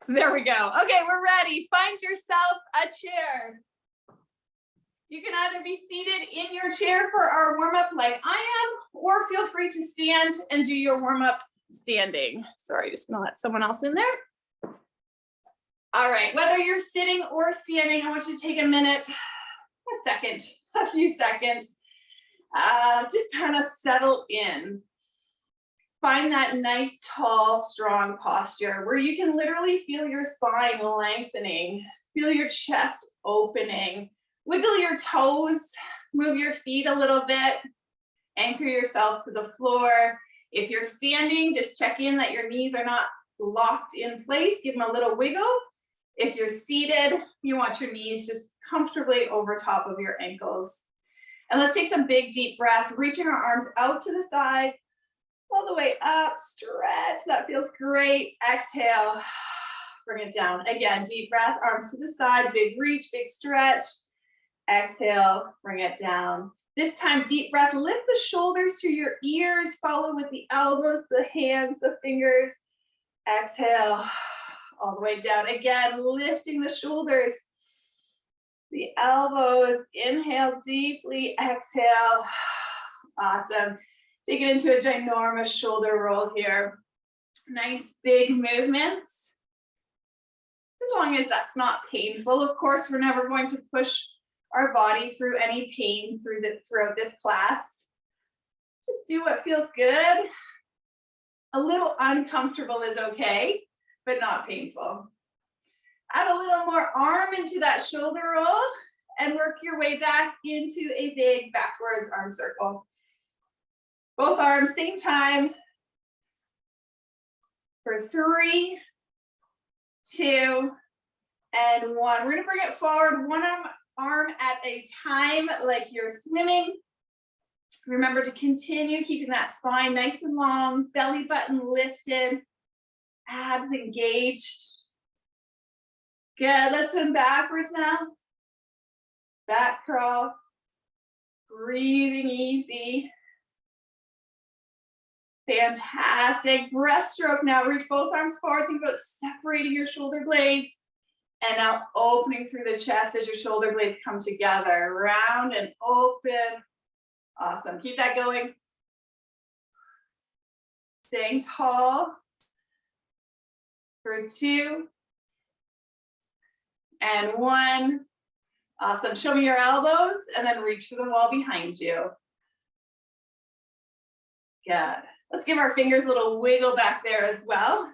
There we go. Okay, we're ready. Find yourself a chair. You can either be seated in your chair for our warm-up like I am, or feel free to stand and do your warm-up standing. Sorry, just gonna let someone else in there. All right, whether you're sitting or standing, I want you to take a minute, a few seconds, just kind of settle in. Find that nice, tall, strong posture where you can literally feel your spine lengthening, feel your chest opening, wiggle your toes, move your feet a little bit, anchor yourself to the floor. If you're standing, just check in that your knees are not locked in place, give them a little wiggle. If you're seated, you want your knees just comfortably over top of your ankles. And let's take some big, deep breaths, reaching our arms out to the side, all the way up, stretch, that feels great. Exhale, bring it down. Again, deep breath, arms to the side, big reach, big stretch. Exhale, bring it down. This time, deep breath, lift the shoulders to your ears, follow with the elbows, the hands, the fingers. Exhale, all the way down. Again, lifting the shoulders, the elbows, inhale deeply, exhale. Awesome. Take it into a ginormous shoulder roll here. Nice big movements. As long as that's not painful. Of course, we're never going to push our body through any pain throughout this class. Just do what feels good. A little uncomfortable is okay, but not painful. Add a little more arm into that shoulder roll and work your way back into a big backwards arm circle. Both arms, same time. For 3, 2, and 1. We're gonna bring it forward, one arm at a time, like you're swimming. Remember to continue keeping that spine nice and long, belly button lifted, abs engaged. Good, let's swim backwards now. Back crawl, breathing easy. Fantastic. Breaststroke now. Reach both arms forward. Think about separating your shoulder blades. And now opening through the chest as your shoulder blades come together. Round and open. Awesome. Keep that going. Staying tall. For 2. And 1. Awesome. Show me your elbows and then reach for the wall behind you. Good. Let's give our fingers a little wiggle back there as well.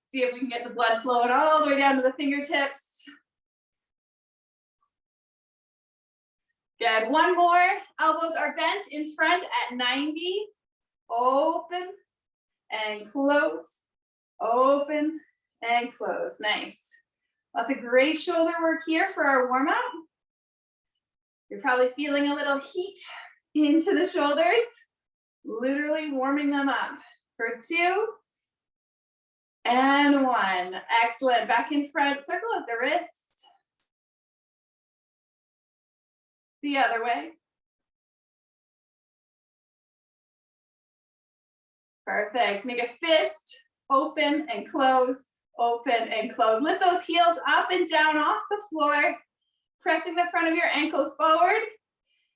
See if we can get the blood flowing all the way down to the fingertips. Good. One more. Elbows are bent in front at 90. Open and close. Open and close. Nice. Lots of great shoulder work here for our warm-up. You're probably feeling a little heat into the shoulders. Literally warming them up. For 2 and 1. Excellent. Back in front, circle of the wrists. The other way. Perfect. Make a fist, open and close, open and close. Lift those heels up and down off the floor, pressing the front of your ankles forward.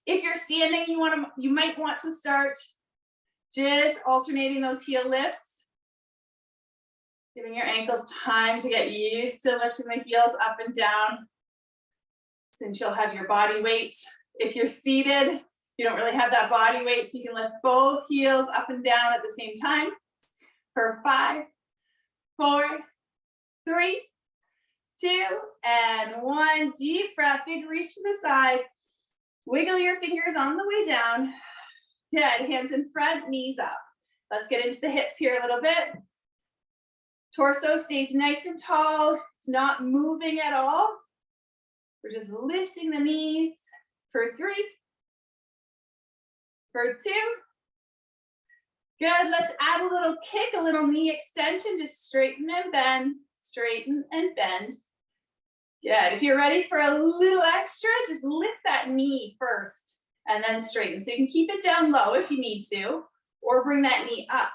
If you're standing, you might want to start just alternating those heel lifts, giving your ankles time to get used to lifting the heels up and down, since you'll have your body weight. If you're seated, you don't really have that body weight, so you can lift both heels up and down at the same time. For 5, 4, 3, 2, and 1. Deep breath, big reach to the side. Wiggle your fingers on the way down. Good, hands in front, knees up. Let's get into the hips here a little bit. Torso stays nice and tall. It's not moving at all. We're just lifting the knees. For 3, for 2. Good, let's add a little kick, a little knee extension. Just straighten and bend, straighten and bend. Good, if you're ready for a little extra, just lift that knee first and then straighten. So you can keep it down low if you need to, or bring that knee up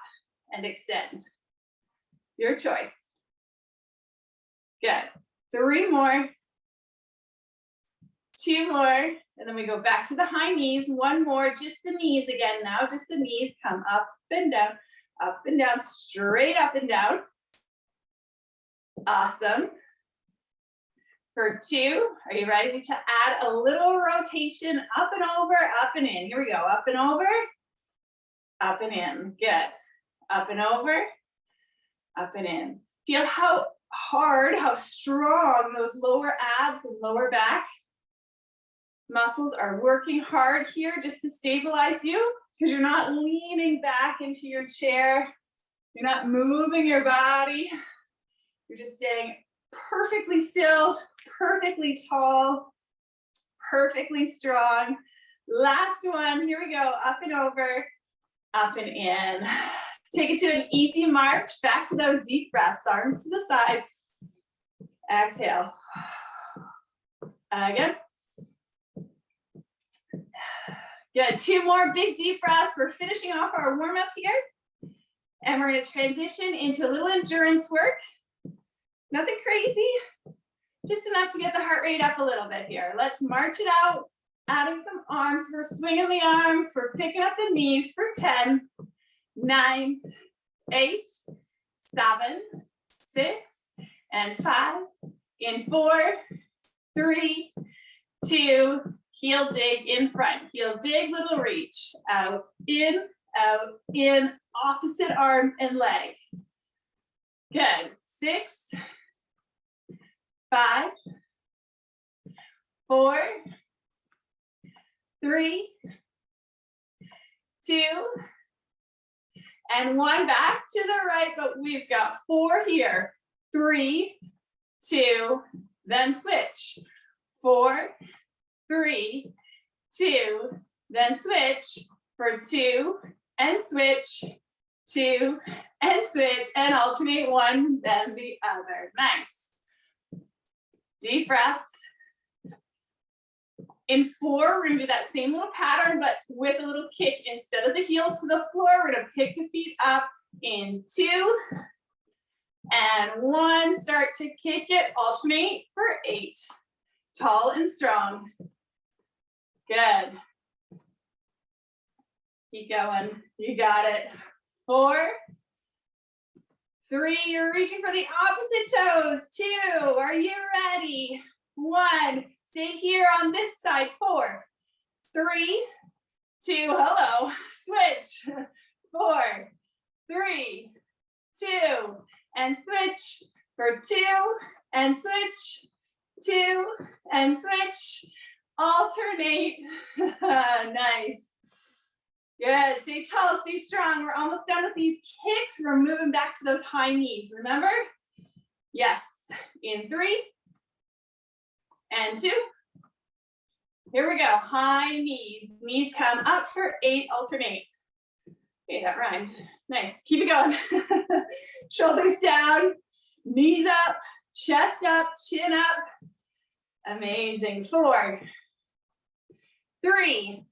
and extend. Your choice. Good. 3 more. 2 more. And then we go back to the high knees. 1 more, just the knees again now. Just the knees come up and down, straight up and down. Awesome. For 2, are you ready to add a little rotation up and over, up and in? Here we go, up and over, up and in. Good. Up and over, up and in. Feel how hard, how strong those lower abs and lower back muscles are working hard here just to stabilize you, because you're not leaning back into your chair. You're not moving your body. You're just staying perfectly still, perfectly tall, perfectly strong. Last one, here we go, up and over, up and in. Take it to an easy march, back to those deep breaths, arms to the side. Exhale. Again. Good, 2 more big deep breaths. We're finishing off our warm up here. And we're gonna transition into a little endurance work. Nothing crazy, just enough to get the heart rate up a little bit here. Let's march it out, adding some arms. We're swinging the arms, we're picking up the knees for 10, 9, 8, 7, 6, and 5, in 4, 3, 2, heel dig in front, heel dig, little reach, out, in, opposite arm and leg. Good, 6, 5, 4, 3, 2, and 1. Back to the right, but we've got 4 here. 3, 2, then switch. 4, 3, 2, then switch for 2, and switch, 2, and switch, and alternate one, then the other. Nice. Deep breaths. In 4, we're gonna do that same little pattern, but with a little kick. Instead of the heels to the floor, we're gonna pick the feet up in 2, and 1. Start to kick it, alternate for 8. Tall and strong. Good. Keep going, you got it. 4, 3, you're reaching for the opposite toes. 2, are you ready? 1, stay here on this side. 4, 3, 2, hello, switch. 4, 3, 2, and switch for 2, and switch, 2, and switch, alternate. Nice. Good, stay tall, stay strong. We're almost done with these kicks. We're moving back to those high knees, remember? Yes, in 3, and 2. Here we go, high knees. Knees come up for 8, alternate. Okay, that rhymed. Nice, keep it going. Shoulders down, knees up, chest up, chin up. Amazing. 4, 3,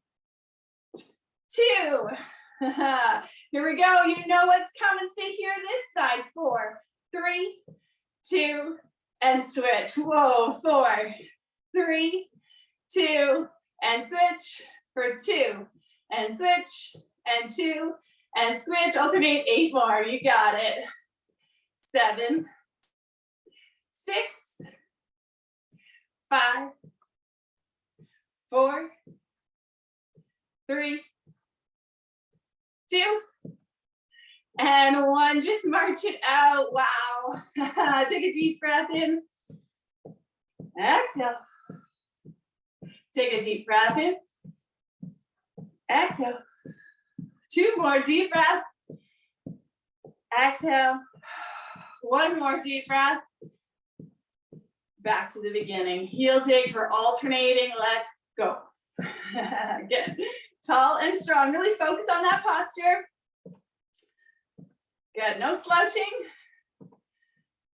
2. Here we go. You know what's coming. Stay here this side. 4, 3, 2, and switch. Whoa. 4, 3, 2, and switch for 2, and switch, and 2, and switch. Alternate 8 more. You got it. 7, 6, 5, 4, 3, 2, and 1. Just march it out. Wow. Take a deep breath in. Exhale. Take a deep breath in. Exhale. 2 more deep breath. Exhale. 1 more deep breath. Back to the beginning. Heel digs, we're alternating. Let's go. Good. Tall and strong. Really focus on that posture. Good. No slouching.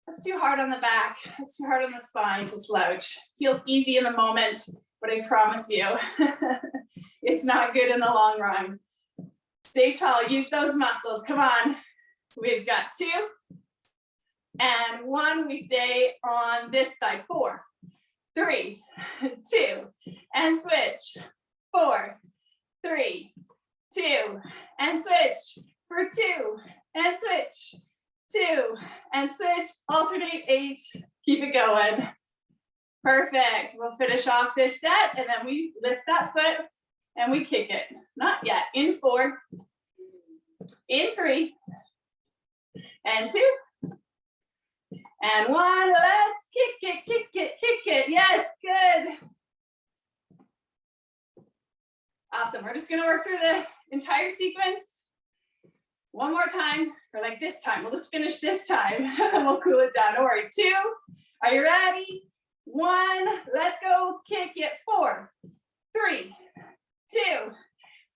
That's too hard on the back. That's too hard on the spine to slouch. Feels easy in the moment, but I promise you, it's not good in the long run. Stay tall. Use those muscles. Come on. We've got 2, and 1, we stay on this side. 4, 3, 2, and switch. 4, 3, 2, and switch. For 2, and switch. 2, and switch. Alternate 8. Keep it going. Perfect. We'll finish off this set, and then we lift that foot and we kick it. Not yet. In 4, in 3, and 2, and 1. Let's kick it, kick it, kick it. Yes, good. Awesome. We're just going to work through the entire sequence one more time, or like this time. We'll just finish this time, and then we'll cool it down. Don't worry. 2. Are you ready? 1. Let's go. Kick it. 4, 3, 2,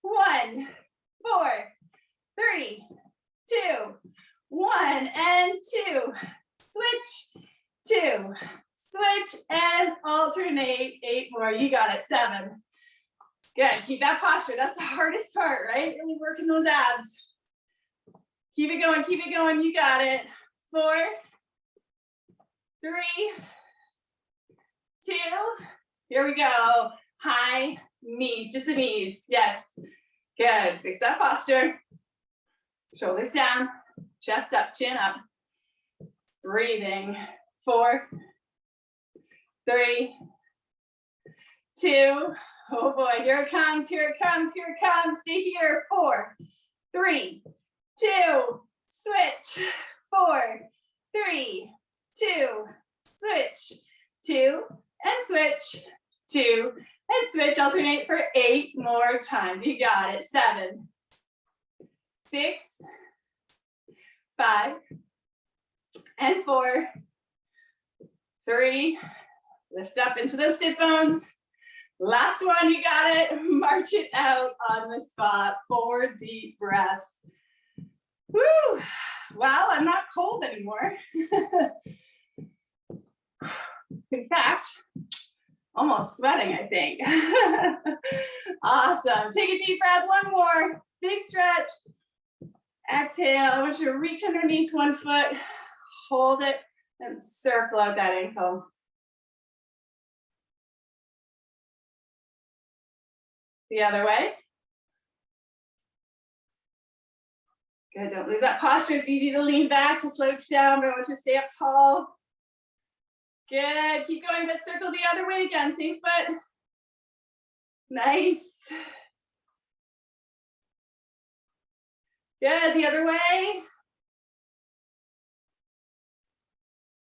1. 4, 3, 2, 1, and 2. Switch. 2. Switch and alternate. 8 more. You got it. 7. Good. Keep that posture. That's the hardest part, right? Really working those abs. Keep it going. Keep it going. You got it. 4, 3, 2. Here we go. High knees. Just the knees. Yes. Good. Fix that posture. Shoulders down. Chest up. Chin up. Breathing. 4, 3, 2. Oh boy, here it comes, here it comes, here it comes. Stay here. 4, 3, 2, switch. 4, 3, 2, switch. 2, and switch. 2, and switch. Alternate for 8 more times. You got it. 7, 6, 5, and 4, 3. Lift up into those sit bones. Last one, you got it. March it out on the spot. 4 deep breaths. Woo! Well, I'm not cold anymore. In fact, almost sweating, I think. Awesome. Take a deep breath. One more. Big stretch. Exhale. I want you to reach underneath one foot. Hold it and circle out that ankle. The other way. Good, don't lose that posture. It's easy to lean back, to slouch down, but I want you to stay up tall. Good, keep going, but circle the other way again. Same foot. Nice. Good, the other way.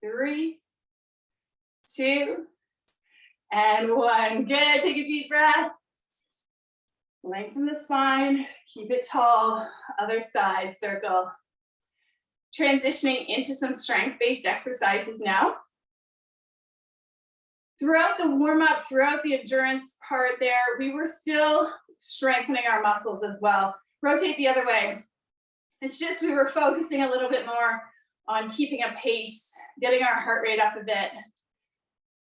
3, 2, and 1. Good, take a deep breath. Lengthen the spine, keep it tall. Other side, circle. Transitioning into some strength-based exercises now. Throughout the warm-up, throughout the endurance part there, we were still strengthening our muscles as well. Rotate the other way. It's just we were focusing a little bit more on keeping a pace, getting our heart rate up a bit.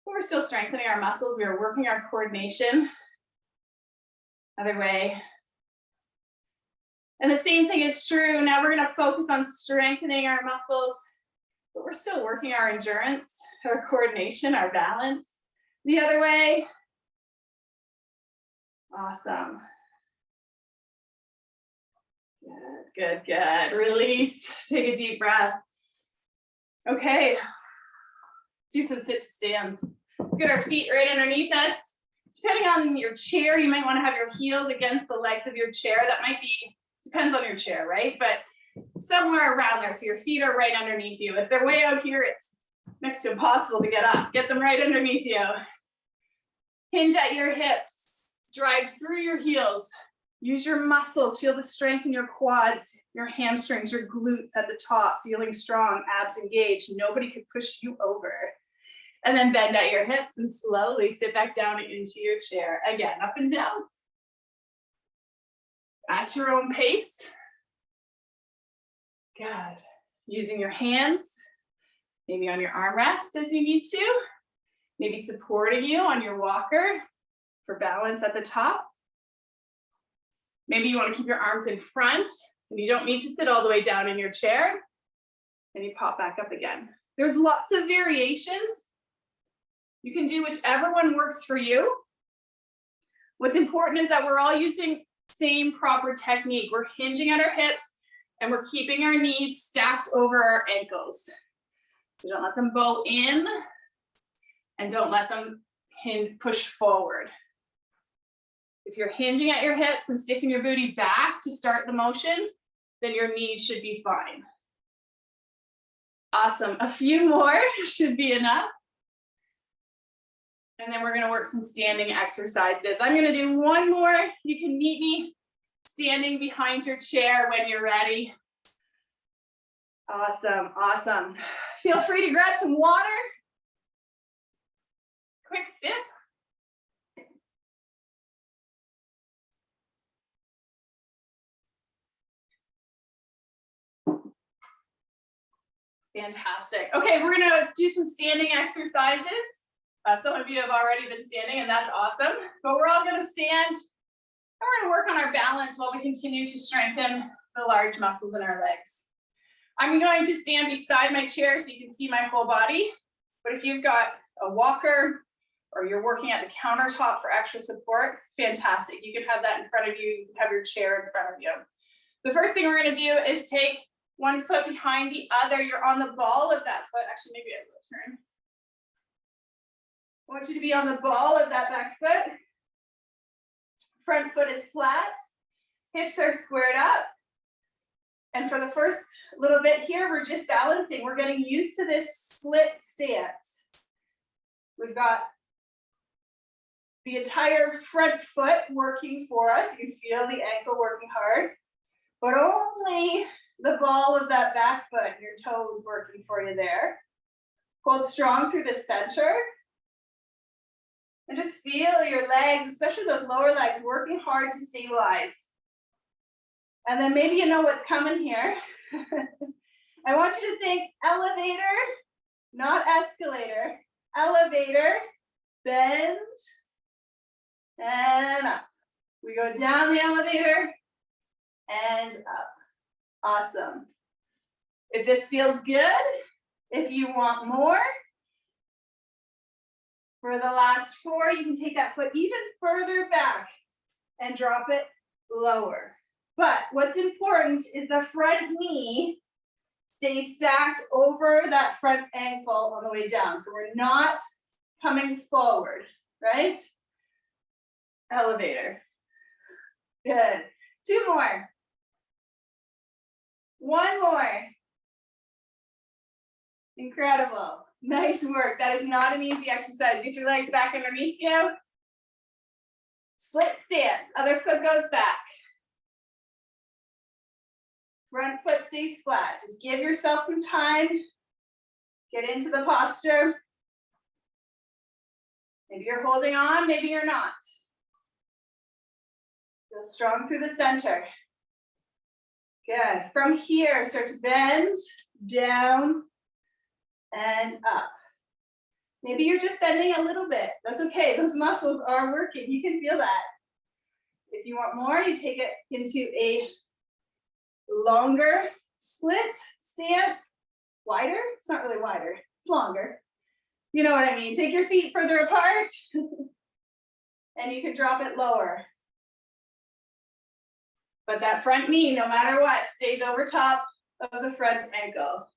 We were still strengthening our muscles. We were working our coordination. Other way. And the same thing is true. Now we're going to focus on strengthening our muscles, but we're still working our endurance, our coordination, our balance. The other way. Awesome. Good, good, good. Release. Take a deep breath. Okay. Do some sit to stands. Let's get our feet right underneath us. Depending on your chair, you might want to have your heels against the legs of your chair. That might be, depends on your chair, right? But somewhere around there, so your feet are right underneath you. If they're way out here, it's next to impossible to get up. Get them right underneath you. Hinge at your hips. Drive through your heels. Use your muscles. Feel the strength in your quads, your hamstrings, your glutes at the top. Feeling strong, abs engaged. Nobody could push you over. And then bend at your hips and slowly sit back down into your chair. Again, up and down. At your own pace. Good. Using your hands, maybe on your armrest as you need to. Maybe supporting you on your walker for balance at the top. Maybe you want to keep your arms in front and you don't need to sit all the way down in your chair. and you pop back up again. There's lots of variations. You can do whichever one works for you. What's important is that we're all using same proper technique. We're hinging at our hips and we're keeping our knees stacked over our ankles. So don't let them bow in and don't let them push forward. If you're hinging at your hips and sticking your booty back to start the motion, then your knees should be fine. Awesome. A few more should be enough. And then we're going to work some standing exercises. I'm going to do one more. You can meet me standing behind your chair when you're ready. Awesome, awesome. Feel free to grab some water. Quick sip. Fantastic. Okay, we're going to do some standing exercises. Some of you have already been standing, and that's awesome. But we're all going to stand, and we're going to work on our balance while we continue to strengthen the large muscles in our legs. I'm going to stand beside my chair so you can see my whole body. But if you've got a walker or you're working at the countertop for extra support, fantastic. You can have that in front of you. You can have your chair in front of you. The first thing we're going to do is take one foot behind the other. You're on the ball of that foot. Actually, maybe I will turn. I want you to be on the ball of that back foot. Front foot is flat. Hips are squared up. And for the first little bit here, we're just balancing. We're getting used to this split stance. We've got the entire front foot working for us. You can feel the ankle working hard, but only the ball of that back foot and your toes working for you there. Hold strong through the center. And just feel your legs, especially those lower legs, working hard to stabilize. And then maybe you know what's coming here. I want you to think elevator, not escalator. Elevator, bend, and up. We go down the elevator and up. Awesome. If this feels good, if you want more, for the last 4, you can take that foot even further back and drop it lower. But what's important is the front knee stays stacked over that front ankle on the way down. So we're not coming forward, right? Elevator. Good. 2 more. 1 more. Incredible. Nice work. That is not an easy exercise. Get your legs back underneath you. Split stance. Other foot goes back. Front foot stays flat. Just give yourself some time. Get into the posture. Maybe you're holding on, maybe you're not. Feel strong through the center. Good. From here, start to bend, down, and up. Maybe you're just bending a little bit. That's okay. Those muscles are working. You can feel that. If you want more, you take it into a longer split stance. Wider? It's not really wider. It's longer. You know what I mean. Take your feet further apart and you can drop it lower. But that front knee, no matter what, stays over top of the front ankle.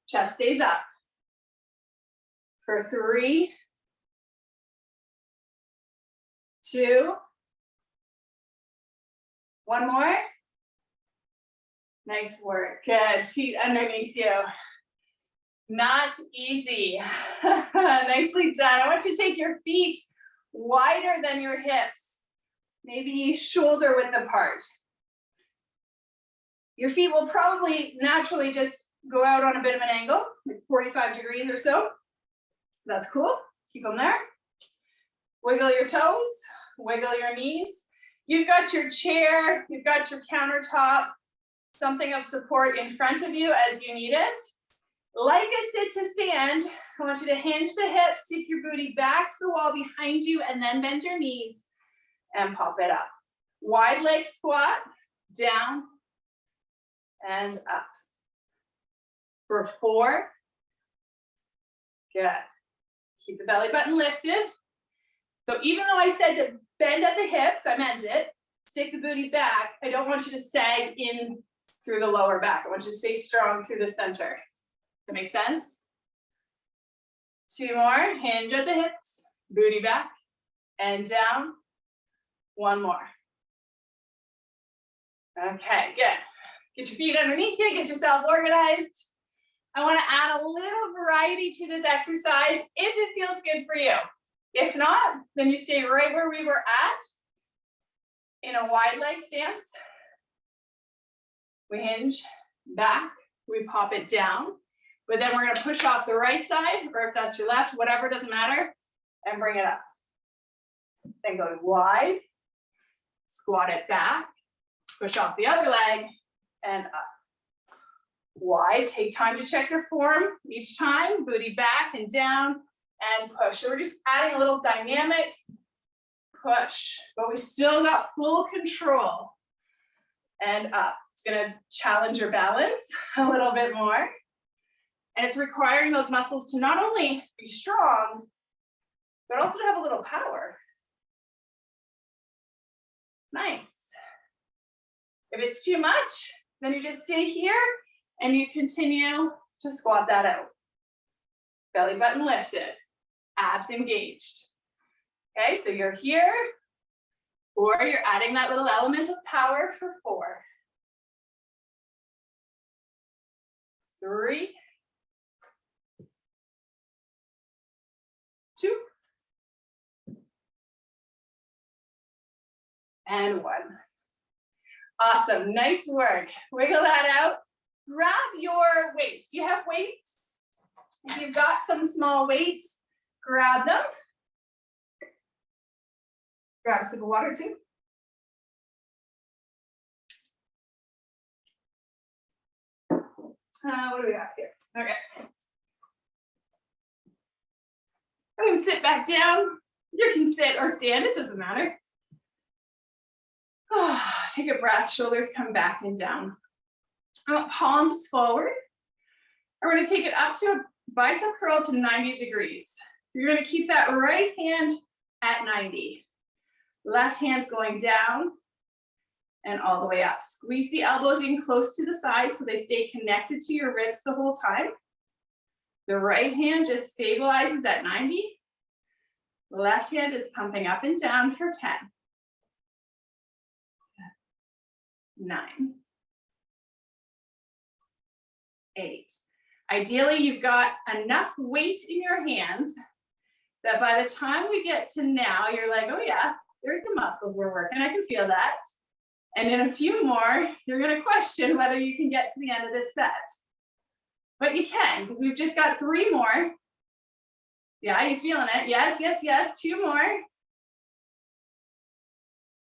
Chest stays up. For 3, 2, 1 more. Nice work. Good. Feet underneath you. Not easy. Nicely done. I want you to take your feet wider than your hips. Maybe shoulder width apart. Your feet will probably naturally just go out on a bit of an angle, like 45 degrees or so. That's cool. Keep them there. Wiggle your toes, wiggle your knees. You've got your chair, you've got your countertop, something of support in front of you as you need it. Like a sit to stand, I want you to hinge the hips, stick your booty back to the wall behind you, and then bend your knees and pop it up. Wide leg squat, down and up. For 4. Good. Keep the belly button lifted. So even though I said to bend at the hips, I meant it. Stick the booty back. I don't want you to sag in through the lower back. I want you to stay strong through the center. That makes sense? 2 more. Hinge at the hips. Booty back and down. 1 more. Okay, good. Get your feet underneath you. Get yourself organized. I want to add a little variety to this exercise if it feels good for you. If not, then you stay right where we were at in a wide leg stance. We hinge back, we pop it down, but then we're going to push off the right side, or if that's your left, whatever, doesn't matter, and bring it up. Then go wide, squat it back, push off the other leg, and up. Wide, take time to check your form each time, booty back and down and push. So we're just adding a little dynamic push, but we still got full control. And up. It's gonna challenge your balance a little bit more. And it's requiring those muscles to not only be strong, but also to have a little power. Nice. If it's too much, then you just stay here and you continue to squat that out. Belly button lifted, abs engaged. Okay, so you're here, or you're adding that little element of power for 4. 3. 2. And 1. Awesome, nice work. Wiggle that out. Grab your weights. Do you have weights? If you've got some small weights, grab them. Grab a sip of water too. What do we got here? Okay. I'm going to sit back down. You can sit or stand, it doesn't matter. Take a breath, shoulders come back and down. Palms forward. And we're going to take it up to a bicep curl to 90 degrees. You're going to keep that right hand at 90. Left hand's going down and all the way up. Squeeze the elbows in close to the side so they stay connected to your ribs the whole time. The right hand just stabilizes at 90. The left hand is pumping up and down for 10. 9. 8. Ideally, you've got enough weight in your hands that by the time we get to now, you're like, oh yeah, there's the muscles we're working. I can feel that. And in a few more, you're going to question whether you can get to the end of this set. But you can, because we've just got 3 more. Yeah, you feeling it? Yes, yes, yes. 2 more.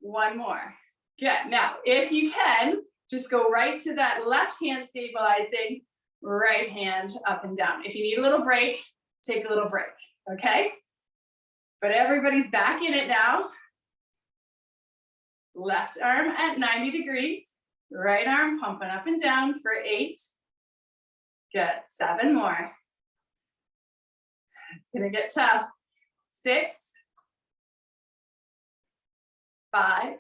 1 more. Good. Now, if you can, just go right to that left hand stabilizing, right hand up and down. If you need a little break, take a little break, okay? But everybody's back in it now. Left arm at 90 degrees, right arm pumping up and down for 8. Good, 7 more. It's gonna get tough. 6, 5,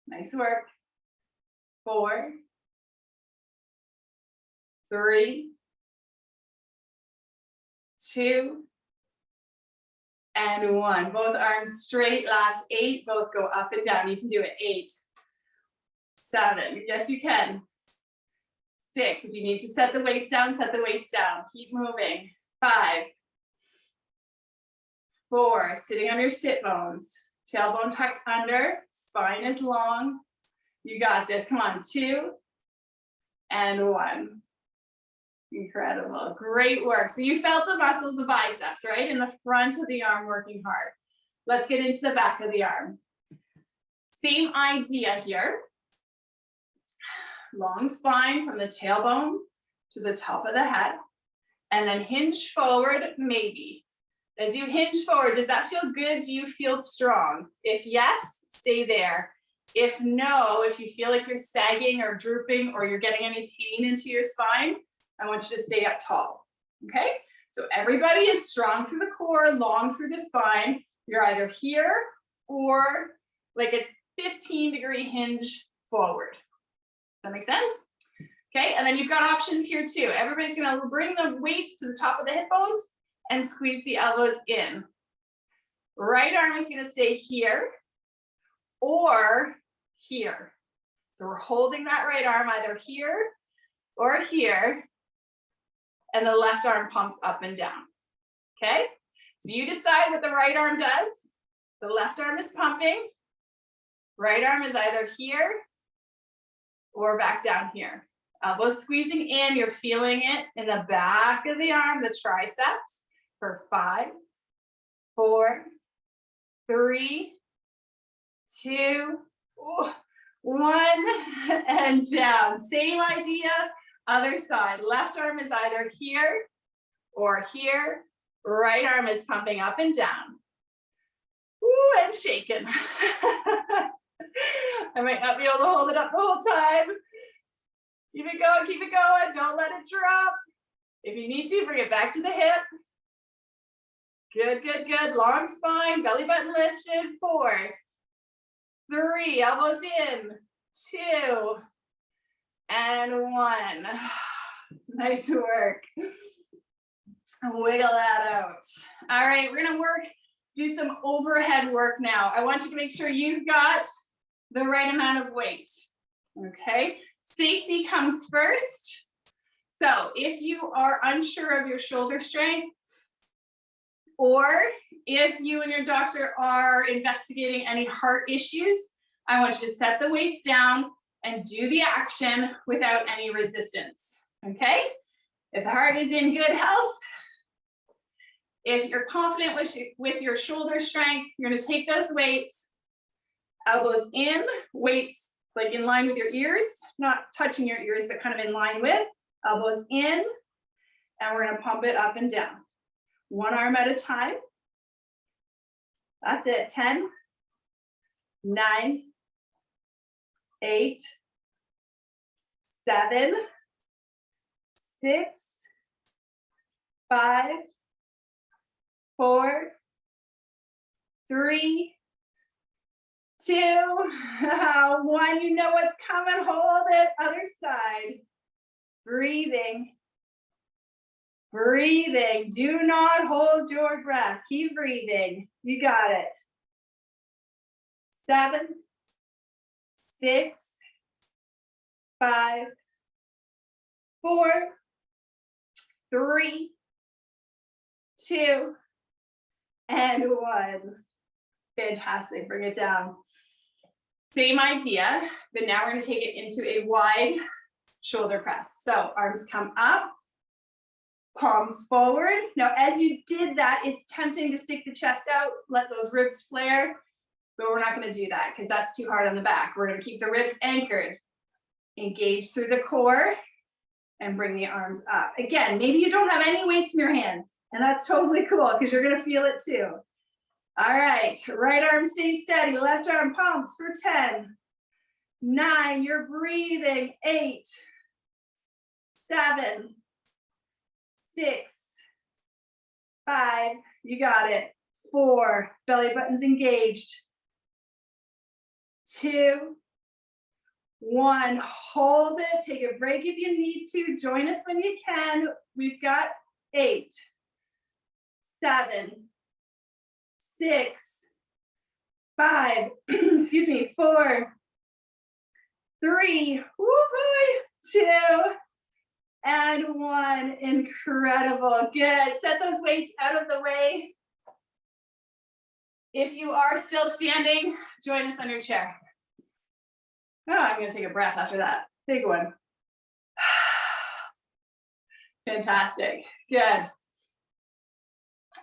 nice work. 4, 3, 2, and 1. Both arms straight, last 8, both go up and down. You can do it. 8, 7, yes you can. 6, if you need to set the weights down, set the weights down. Keep moving. 5, 4, sitting on your sit bones. Tailbone tucked under, spine is long. You got this, come on, 2, and 1. Incredible, great work. So you felt the muscles, the biceps, right? In the front of the arm working hard. Let's get into the back of the arm. Same idea here. Long spine from the tailbone to the top of the head. And then hinge forward, maybe. As you hinge forward, does that feel good? Do you feel strong? If yes, stay there. If no, if you feel like you're sagging or drooping or you're getting any pain into your spine, I want you to stay up tall, okay? So everybody is strong through the core, long through the spine. You're either here or like a 15-degree hinge forward. Does that make sense? Okay, and then you've got options here too. Everybody's gonna bring the weights to the top of the hip bones and squeeze the elbows in. Right arm is gonna stay here or here. So we're holding that right arm either here or here, and the left arm pumps up and down, okay? So you decide what the right arm does. The left arm is pumping. Right arm is either here or back down here. Elbows squeezing in, you're feeling it in the back of the arm, the triceps, for 5, 4, 3, 2, 1, and down. Same idea, other side. Left arm is either here or here. Right arm is pumping up and down. Ooh, and shaking. I might not be able to hold it up the whole time. Keep it going, don't let it drop. If you need to, bring it back to the hip. Good, good, good. Long spine, belly button lifted. 4, 3, elbows in. 2, and 1. Nice work. Wiggle that out. All right, we're gonna do some overhead work now. I want you to make sure you've got the right amount of weight, okay? Safety comes first. So if you are unsure of your shoulder strength, or if you and your doctor are investigating any heart issues, I want you to set the weights down and do the action without any resistance, okay? If the heart is in good health, if you're confident with your shoulder strength, you're gonna take those weights, elbows in, weights like in line with your ears, not touching your ears, but kind of in line with, elbows in, and we're gonna pump it up and down. One arm at a time. That's it, 10, 9, 8, 7, 6, 5, 4, 3, 2, 1. You know what's coming. Hold it. Other side. Breathing. Breathing. Do not hold your breath. Keep breathing. You got it. 7, 6, 5, 4, 3, 2, and 1. Fantastic. Bring it down. Same idea, but now we're going to take it into a wide shoulder press. So arms come up, palms forward. Now, as you did that, it's tempting to stick the chest out, let those ribs flare, but we're not going to do that because that's too hard on the back. We're going to keep the ribs anchored. Engage through the core and bring the arms up. Again, maybe you don't have any weights in your hands, and that's totally cool because you're going to feel it too. All right, right arm stays steady, left arm pumps for 10, 9, you're breathing, 8, 7, 6, 5, you got it, 4, belly buttons engaged, 2, 1, hold it, take a break if you need to, join us when you can. We've got 8, 7, 6, 5, excuse me, 4, 3, woo boy, 2, and 1. Incredible. Good. Set those weights out of the way. If you are still standing, join us on your chair. Oh, I'm going to take a breath after that. Big one. Fantastic. Good.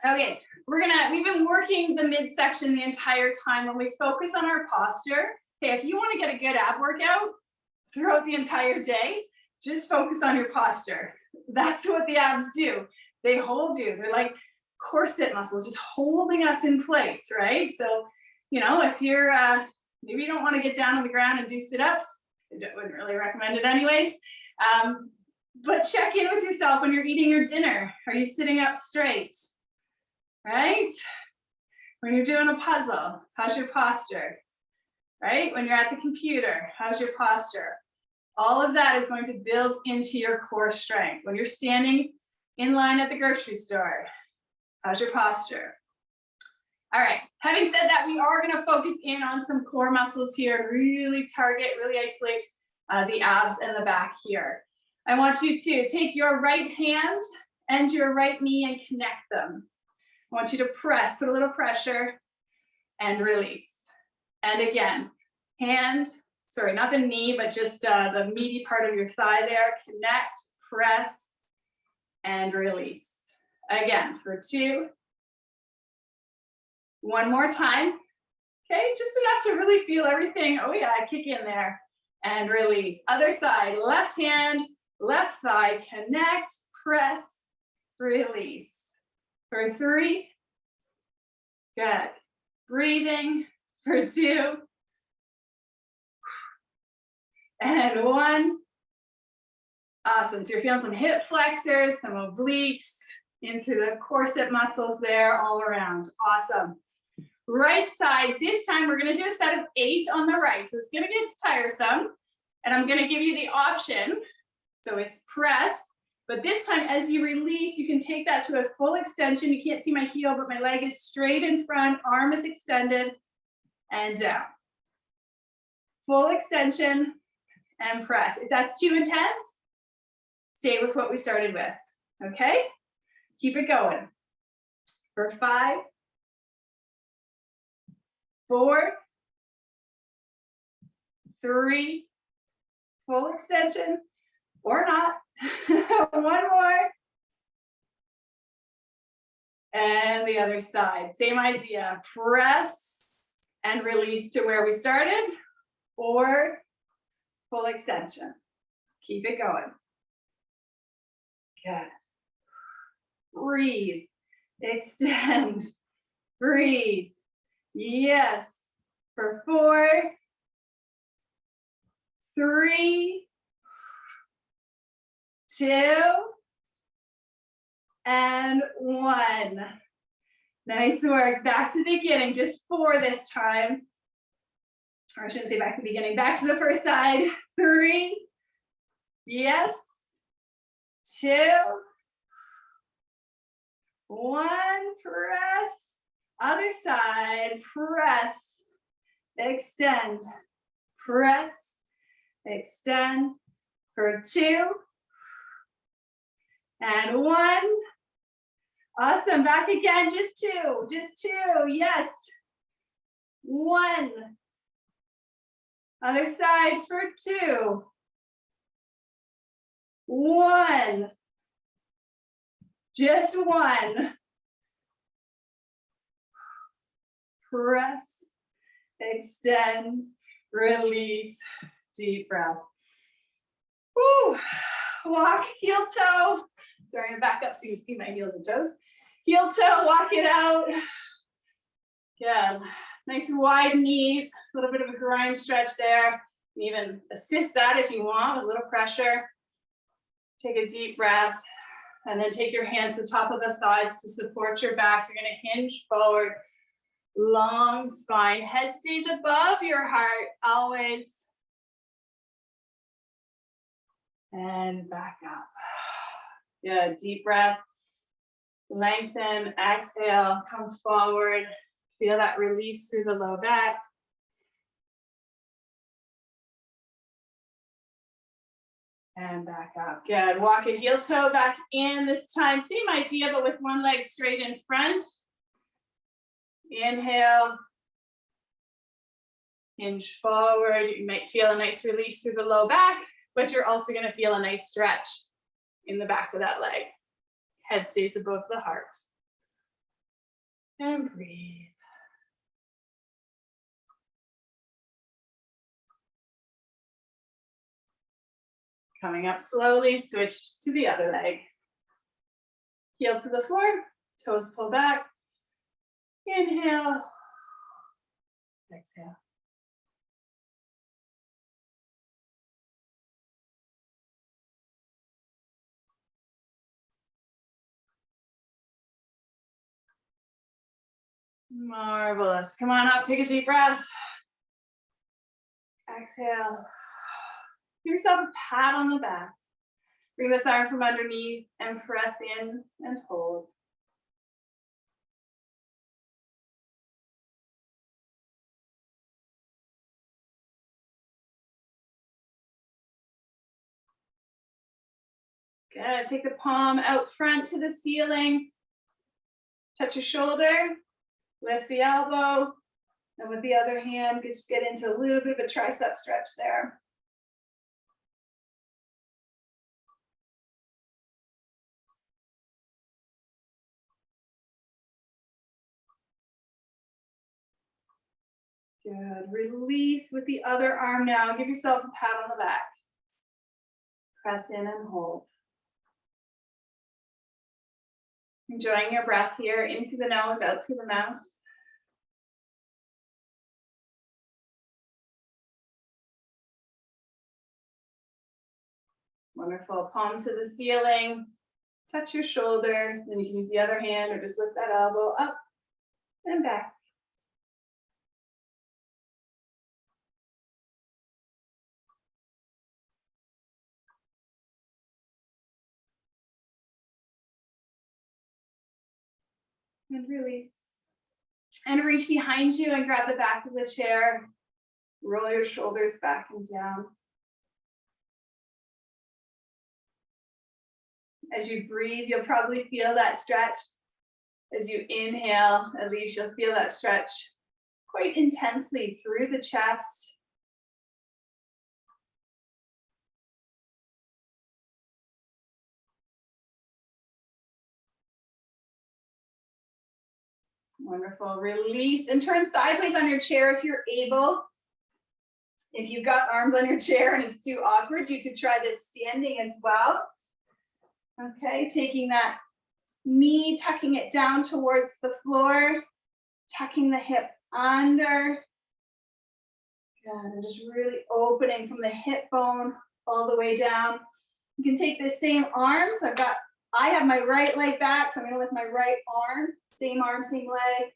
Okay, we've been working the midsection the entire time. When we focus on our posture, okay, if you want to get a good ab workout throughout the entire day, just focus on your posture. That's what the abs do. They hold you. They're like corset muscles, just holding us in place, right? So, you know, if you're, maybe you don't want to get down on the ground and do sit-ups, I wouldn't really recommend it anyways. But check in with yourself when you're eating your dinner. Are you sitting up straight? Right? When you're doing a puzzle, how's your posture? Right? When you're at the computer, how's your posture? All of that is going to build into your core strength. When you're standing in line at the grocery store, how's your posture? All right, having said that, we are gonna focus in on some core muscles here and really target, really isolate the abs and the back here. I want you to take your right hand and your right knee and connect them. I want you to press, put a little pressure and release. And again, hand, sorry, not the knee, but just the meaty part of your thigh there. Connect, press, and release. Again, for 2. One more time. Okay, just enough to really feel everything. Oh yeah, kick in there. And release. Other side, left hand, left thigh, connect, press, release. For 3. Good. Breathing. For 2. And 1. Awesome. So you're feeling some hip flexors, some obliques, into the corset muscles there all around. Awesome. Right side, this time we're going to do a set of 8 on the right. So it's going to get tiresome. And I'm going to give you the option. So it's press. But this time, as you release, you can take that to a full extension. You can't see my heel, but my leg is straight in front. Arm is extended and down. Full extension and press. If that's too intense, stay with what we started with. Okay? Keep it going. For 5, 4, 3, full extension, or not. 1 more. And the other side, same idea. Press and release to where we started, or full extension. Keep it going. Good. Breathe. Extend. Breathe. Yes. For 4, 3, 2, and 1. Nice work. Back to the beginning, just 4 this time. Or I shouldn't say back to the beginning, back to the first side. 3, yes. 2, 1, press. Other side, press, extend, press, extend. For 2, and 1. Awesome, back again, just 2, yes. 1. Other side for 2. 1. Just 1. Press, extend, release, deep breath. Woo. Walk, heel toe. Sorry, I'm gonna back up so you can see my heels and toes. Heel toe, walk it out. Good. Nice wide knees, a little bit of a groin stretch there. You can even assist that if you want, with a little pressure. Take a deep breath, and then take your hands to the top of the thighs to support your back. You're gonna hinge forward, long spine. Head stays above your heart, always. And back up. Good, deep breath. Lengthen, exhale, come forward. Feel that release through the low back. And back up. Good. Walk a heel toe back in this time. Same idea, but with one leg straight in front. Inhale. Hinge forward. You might feel a nice release through the low back, but you're also going to feel a nice stretch in the back of that leg. Head stays above the heart. And breathe. Coming up slowly, switch to the other leg. Heel to the floor, toes pull back. Inhale. Exhale. Marvelous. Come on up, take a deep breath. Exhale. Give yourself a pat on the back. Bring this arm from underneath and press in and hold. Good. Take the palm out front to the ceiling. Touch your shoulder. Lift the elbow. And with the other hand, just get into a little bit of a tricep stretch there. Good. Release with the other arm now. Give yourself a pat on the back. Press in and hold. Enjoying your breath here, in through the nose, out through the mouth. Wonderful. Palm to the ceiling. Touch your shoulder. Then you can use the other hand or just lift that elbow up and back. And release. And reach behind you and grab the back of the chair. Roll your shoulders back and down. As you breathe, you'll probably feel that stretch. As you inhale, at least you'll feel that stretch quite intensely through the chest. Wonderful. Release and turn sideways on your chair if you're able. If you've got arms on your chair and it's too awkward, you could try this standing as well. Okay, taking that knee, tucking it down towards the floor, tucking the hip under. Good, and just really opening from the hip bone all the way down. You can take the same arms. I have my right leg back, so I'm gonna lift my right arm, same leg,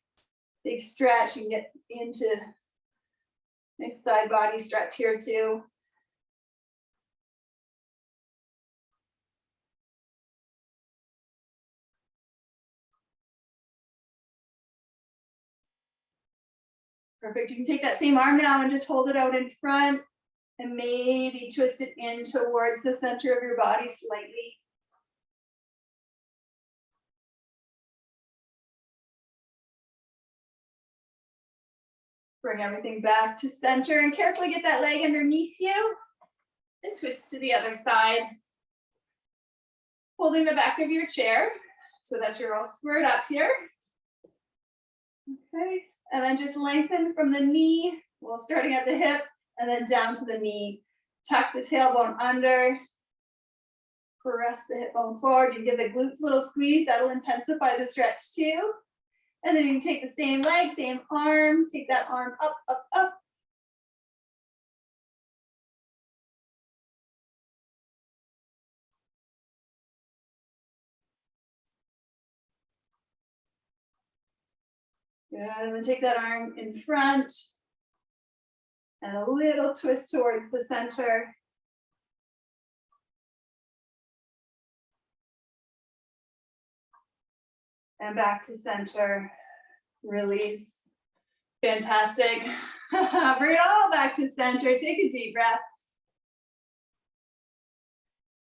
big stretch. You can get into nice side body stretch here too. Perfect. You can take that same arm now and just hold it out in front and maybe twist it in towards the center of your body slightly. Bring everything back to center and carefully get that leg underneath you and twist to the other side. Holding the back of your chair so that you're all squared up here. Okay, and then just lengthen from the knee, well, starting at the hip and then down to the knee. Tuck the tailbone under. Press the hip bone forward. You give the glutes a little squeeze, that'll intensify the stretch too. And then you can take the same leg, same arm, take that arm up, up, up. Good, and then take that arm in front. And a little twist towards the center. And back to center. Release. Fantastic. Bring it all back to center. Take a deep breath.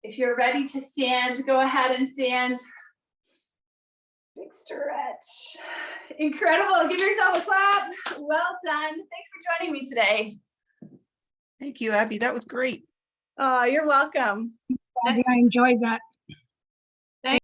If you're ready to stand, go ahead and stand. Big stretch. Incredible. Give yourself a clap. Well done. Thanks for joining me today. Thank you, Abby. That was great. Oh, you're welcome. I enjoyed that.